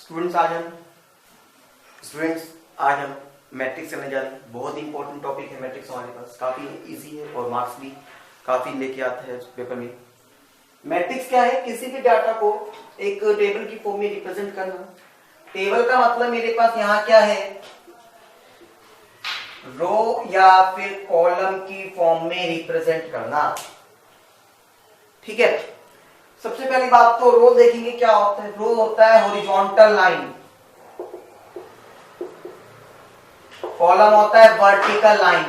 Students आज हम matrix करने जा रहे हैं। बहुत ही इंपॉर्टेंट टॉपिक है मैट्रिक्स, हमारे पास काफी इजी है और मार्क्स भी काफी लेके आता है पेपर में। मैट्रिक्स क्या है? किसी भी डाटा को एक टेबल की फॉर्म में रिप्रेजेंट करना। टेबल का मतलब मेरे पास यहाँ क्या है, रो या फिर कॉलम की फॉर्म में रिप्रेजेंट करना। ठीक है, सबसे पहली बात तो रो देखेंगे क्या होता है। रो होता है हॉरिजॉन्टल लाइन, कॉलम होता है वर्टिकल लाइन।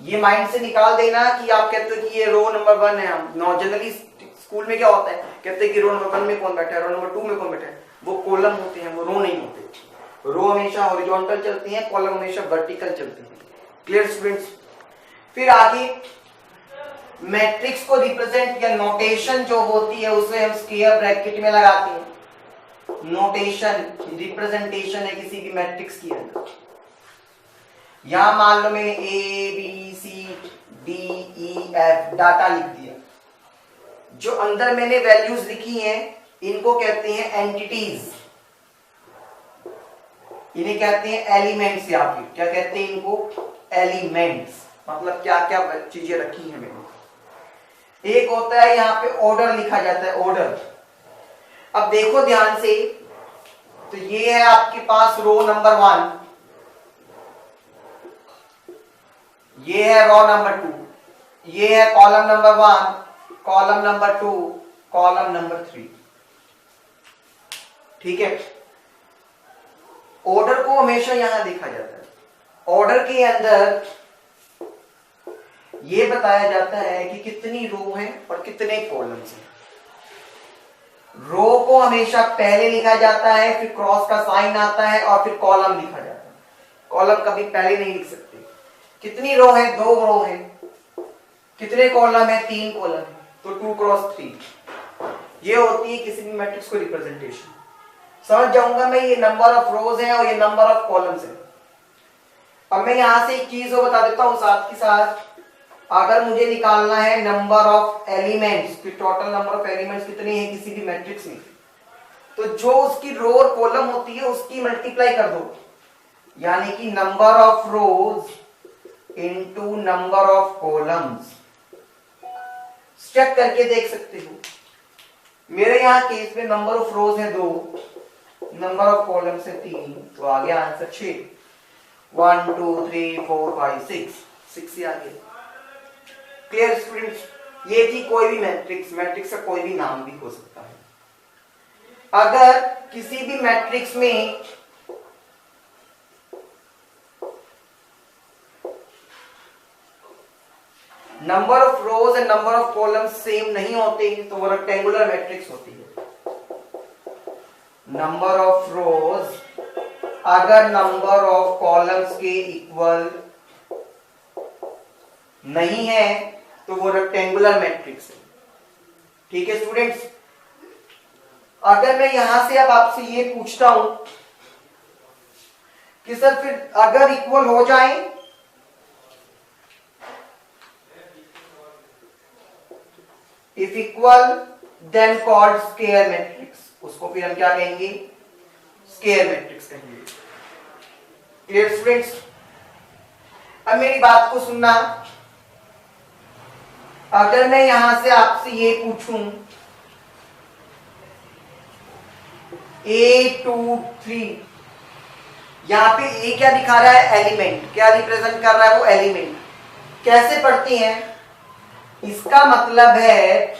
ये माइंड से निकाल देना कि आप कहते हो कि ये रो नंबर 1 है। हम जनरली स्कूल में क्या होता है, कहते हैं कि रो नंबर 1 में कौन बैठा है, रो नंबर 2 में कौन बैठा है। वो कॉलम होते हैं, वो रो नहीं होते। रो हमेशा हॉरिजॉन्टल चलती है, कॉलम हमेशा वर्टिकल चलती है। Clear students? फिर आगे मैट्रिक्स को रिप्रेजेंट या नोटेशन जो होती है उसे हम स्क्वायर ब्रैकेट में लगाते हैं। नोटेशन रिप्रेजेंटेशन है किसी भी मैट्रिक्स की अंदर। यहां मान लो मैंने A B C D E F data लिख दिया। जो अंदर मैंने वैल्यूज लिखी हैं इनको कहते हैं एंटिटीज, इन्हें कहते हैं एलिमेंट्स। या फिर क्या कहते हैं इनको? एलिमेंट्स। मतलब क्या क्या चीजें रखी हैं मैंने। एक होता है यहाँ पे ऑर्डर लिखा जाता है, ऑर्डर। अब देखो ध्यान से, तो ये है आपके पास रो नंबर 1, ये है रो नंबर 2, ये है column number 1, column number 2, column number 3। ठीक है, ऑर्डर को हमेशा यहां देखा जाता है। ऑर्डर के अंदर ये बताया जाता है कि कितनी रो है और कितने कॉलम्स हैं। रो को हमेशा पहले लिखा जाता है, फिर क्रॉस का साइन आता है और फिर कॉलम लिखा जाता है। कॉलम कभी पहले नहीं लिख सकते। कितनी रो है? 2 रो है। कितने कॉलम है? 3 कॉलम है। तो 2 क्रॉस 3 ये होती है किसी भी मैट्रिक्स को रिप्रेजेंटेशन। समझ जाऊंगा मैं, ये नंबर ऑफ रोज है और ये नंबर ऑफ कॉलम्स है। अब मैं यहां से एक चीज और बता देता हूं साथ के साथ। अगर मुझे निकालना है नंबर ऑफ एलिमेंट्स, कि टोटल नंबर ऑफ एलिमेंट्स कितने हैं किसी भी मैट्रिक्स में, तो जो उसकी रो और कॉलम होती है उसकी मल्टीप्लाई कर दो। यानी कि number of rows into number of columns. Check करके देख सकते हो। मेरे यहां केस में नंबर ऑफ रोज है 2, नंबर ऑफ कॉलम्स है 3, तो आ गया आंसर 6। 1 2 3 4 5 6 ही आ गया। Clear students? ये थी कोई भी मैट्रिक्स। मैट्रिक्स का कोई भी नाम भी हो सकता है। अगर किसी भी मैट्रिक्स में number of rose and number of columns same नहीं होते तो वो रेक्टेंगुलर मैट्रिक्स होती है। नंबर ऑफ रोज अगर नंबर ऑफ कॉलम्स के इक्वल नहीं है तो वो रेक्टेंगुलर मैट्रिक्स है। ठीक है स्टूडेंट्स? अगर मैं यहां से अब आपसे ये पूछता हूं कि सर फिर अगर इक्वल हो जाए, if equal then called square matrix, उसको फिर हम क्या कहेंगे? स्क्वायर मैट्रिक्स कहेंगे। Clear students? अब मेरी बात को सुनना। अगर मैं यहां से आपसे ये पूछूं A 2 3, यहां पे A क्या दिखा रहा है? एलिमेंट। क्या रिप्रेजेंट कर रहा है? वो एलिमेंट। कैसे पढ़ते हैं? इसका मतलब है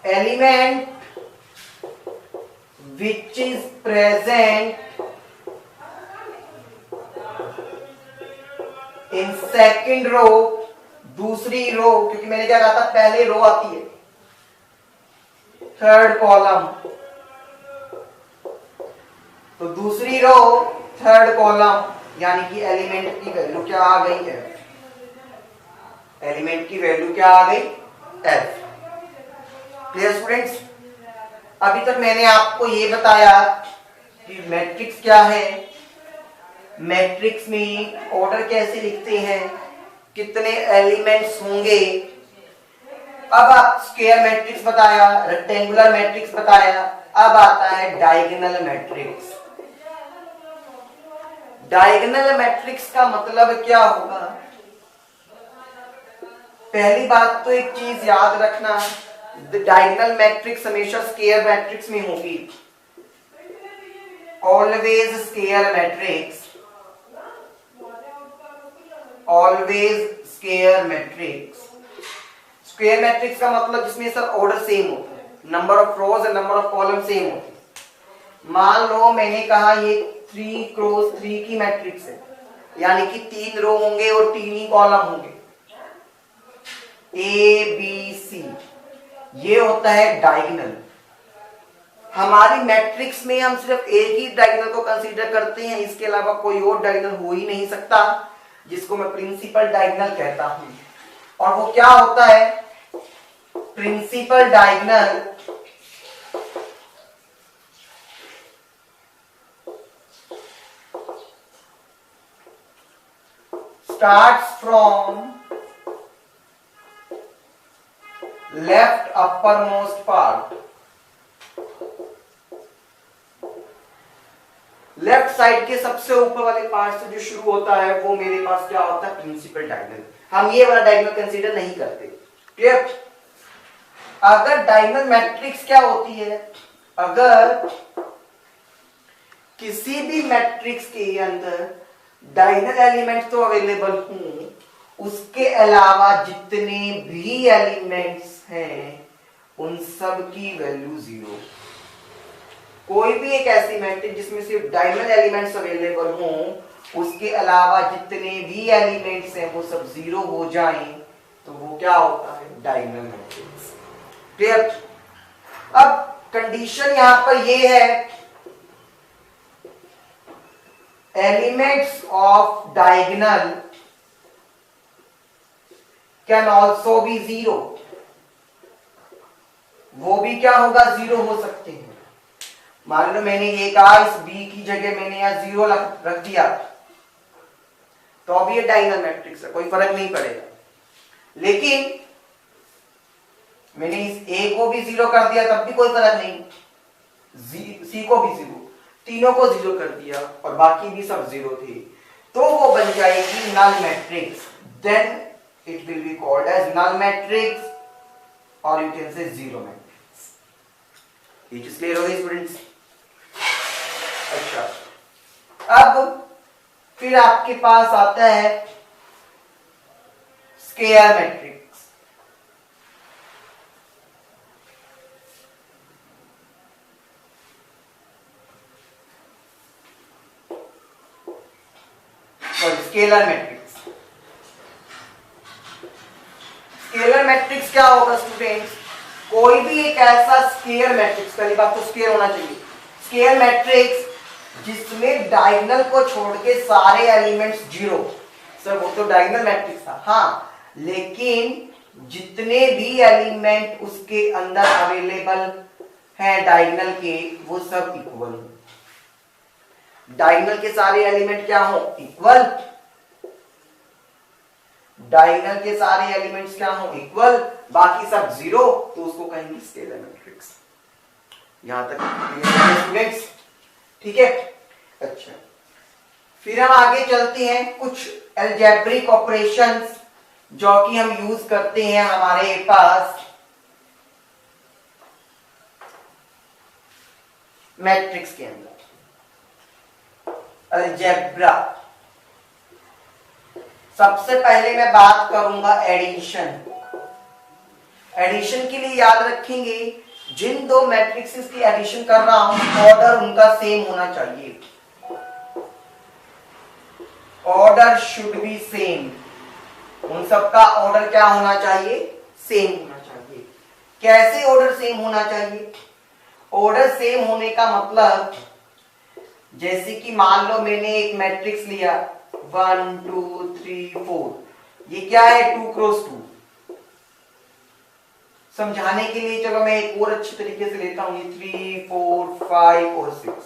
element which is present in second row, दूसरी रो, क्योंकि मैंने क्या कहा था पहले रो आती है, थर्ड कॉलम, तो दूसरी रो थर्ड कॉलम, यानी कि एलिमेंट की वैल्यू क्या आ गई है? एलिमेंट की वैल्यू क्या आ गई? F। Clear students? अभी तक मैंने आपको ये बताया कि मैट्रिक्स क्या है, मैट्रिक्स में ऑर्डर कैसे लिखते हैं, कितने एलिमेंट्स होंगे, अब आप स्क्वायर मैट्रिक्स बताया, रेक्टेंगुलर मैट्रिक्स बताया, अब आता है डायगोनल मैट्रिक्स। डायगोनल मैट्रिक्स का मतलब क्या होगा? पहली बात तो एक चीज याद रखना, डायगोनल मैट्रिक्स हमेशा स्क्वायर मैट्रिक्स में होगी, always square matrix, always square matrix. Square matrix का मतलब जिसमें सब ऑर्डर सेम होता है, number of rose and number of column same होते हैं। मान लो मैंने कहा ये 3 क्रॉस 3 की मैट्रिक्स है, यानी कि 3 रो होंगे और 3 ही कॉलम होंगे, ए बी सी, ये होता है डायगोनल। हमारी मैट्रिक्स में हम सिर्फ एक ही डायगोनल को कंसीडर करते हैं, इसके अलावा कोई और डायगोनल हो ही नहीं सकता, जिसको मैं प्रिंसिपल डायगोनल कहता हूं। और वो क्या होता है? Principal diagonal starts from left upper most part, left side के सबसे ऊपर वाले पार्ट से जो शुरू होता है वो मेरे पास क्या होता है? Principal diagonal. हम ये वाला डायगोनल कंसीडर नहीं करते। क्लियर? अगर डायगोनल मैट्रिक्स क्या होती है? अगर किसी भी मैट्रिक्स के अंदर डायगोनल एलिमेंट्स तो अवेलेबल हों, उसके अलावा जितने भी एलिमेंट्स हैं उन सब की वैल्यू 0। कोई भी एक ऐसी मैट्रिक्स जिसमें सिर्फ डायगोनल एलिमेंट्स अवेलेबल हों, उसके अलावा जितने भी एलिमेंट्स हैं वो सब 0 हो जाएं, तो वो क्या होता है? Diagonal matrix. क्लियर? अब कंडीशन यहां पर ये है, elements of diagonal can also be 0। वो भी क्या होगा? 0 हो सकते हैं। मान लो मैंने ये कहा इस बी की जगह मैंने यहां 0 रख दिया, तो अब ये डायगोनल मैट्रिक्स है, कोई फर्क नहीं पड़ेगा। लेकिन मैंने इस ए को भी 0 कर दिया तब भी कोई फर्क नहीं, सी को भी 0, तीनों को 0 कर दिया और बाकी भी सब 0 थे, तो वो बन जाएगी null matrix. Then it will be called as null matrix और यू कैन से 0 मैट्रिक्स। ये चीज क्लियर हो गई स्टूडेंट्स? अच्छा, अब फिर आपके पास आता है square matrix. Sorry, scalar matrix. Scalar matrix क्या होगा स्टूडेंट्स? कोई भी एक ऐसा स्क्वायर मैट्रिक्स, पहली बात तो स्क्वायर होना चाहिए, स्क्वायर मैट्रिक्स जिसमें डायगोनल को छोड़ के सारे एलिमेंट्स 0। सर वो तो डायगोनल मैट्रिक्स था, हाँ, लेकिन जितने भी एलिमेंट उसके अंदर अवेलेबल हैं डायगोनल के, वो सब इक्वल हो। डायगोनल के सारे एलिमेंट क्या हो? इक्वल। डायगोनल के सारे एलिमेंट्स क्या हो? इक्वल, बाकी सब 0, तो उसको कहेंगे स्केलर मैट्रिक्स। यहां तक स्टूडेंट्स ठीक है? अच्छा, फिर हम आगे चलते हैं, कुछ अलजेब्रिक ऑपरेशंस जो कि हम यूज करते हैं हमारे पास मैट्रिक्स के अंदर। अलजेब्रा, सबसे पहले मैं बात करूंगा एडिशन। एडिशन के लिए याद रखेंगे, जिन दो मैट्रिक्सेस की एडिशन कर रहा हूं ऑर्डर उनका सेम होना चाहिए, ऑर्डर शुड बी सेम। उन सबका ऑर्डर क्या होना चाहिए? सेम होना चाहिए। कैसे ऑर्डर सेम होना चाहिए? ऑर्डर सेम होने का मतलब, जैसे कि मान लो मैंने एक मैट्रिक्स लिया 1 2 3 4, ये क्या है? 2 क्रॉस 2। समझाने के लिए चलो मैं एक और अच्छी तरीके से लेता हूं, ये 3 4 5 और 6।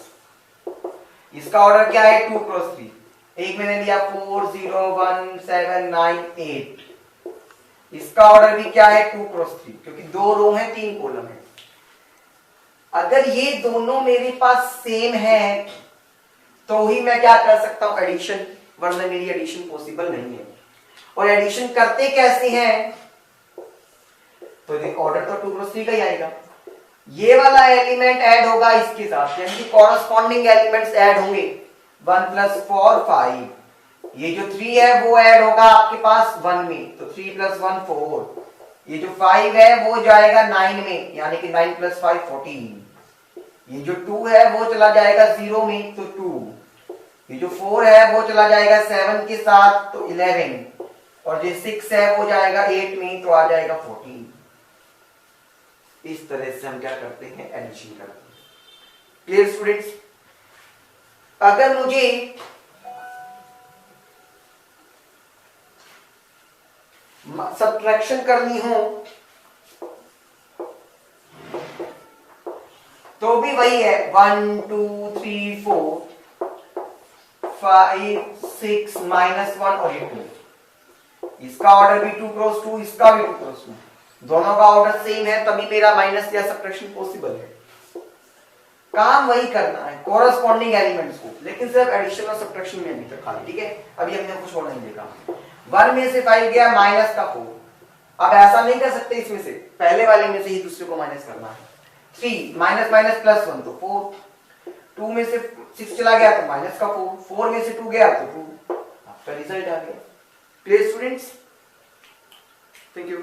इसका ऑर्डर क्या है? 2 क्रॉस 3। एक मैंने लिया 4 0 1 7 9 8। इसका ऑर्डर भी क्या है 2 क्रॉस 3, क्योंकि 2 रो है 3 कॉलम है। अगर ये दोनों मेरे पास सेम है तो ही मैं क्या कर सकता हूं एडिशन, वरना मेरी एडिशन पॉसिबल नहीं है। और एडिशन करते कैसे हैं, तो ऑर्डर तो 2 क्रॉस 3 का ही आएगा। ये वाला एलिमेंट ऐड होगा इसके साथ, यानी कि कॉरस्पॉन्डिंग एलिमेंट्स ऐड होंगे 1 + 4 5। ये जो 3 है वो ऐड होगा आपके पास 1 में, तो 3 + 1 4। ये जो 5 है वो जाएगा 9 में, यानी कि 9 + 5 14। ये जो 2 है वो चला जाएगा 0 में, तो 2। ये जो 4 है वो चला जाएगा 7 के साथ, तो 11। और जो 6 है वो जाएगा 8 में, तो आ जाएगा 14। इस तरह से हम क्या करते हैं एडिशन करते हैं। Clear students? अगर मुझे सब्ट्रैक्शन करनी हो तो भी वही है 1 2 3 4 5 6 -1 और ये 2। इसका ऑर्डर भी 2 क्रॉस 2, इसका भी 2 क्रॉस 2, दोनों का ऑर्डर सेम है, तभी मेरा माइनस या सब्ट्रैक्शन पॉसिबल है। काम वही करना है कॉरस्पॉन्डिंग एलिमेंट्स को, लेकिन सिर्फ एडिशन और सब्ट्रैक्शन में अभी तक खाली, ठीक है। अभी हमने कुछ और नहीं देखा। 1 में से 5 गया माइनस का 4। अब ऐसा नहीं कर सकते, इसमें से पहले वाले में से ही दूसरे को माइनस करना है। 3 माइनस माइनस प्लस 1 तो 4। 2 में से 6 चला गया तो माइनस का 4। 4 में से 2 गया तो 2। आपका रिजल्ट आ गया। Clear students? Thank you.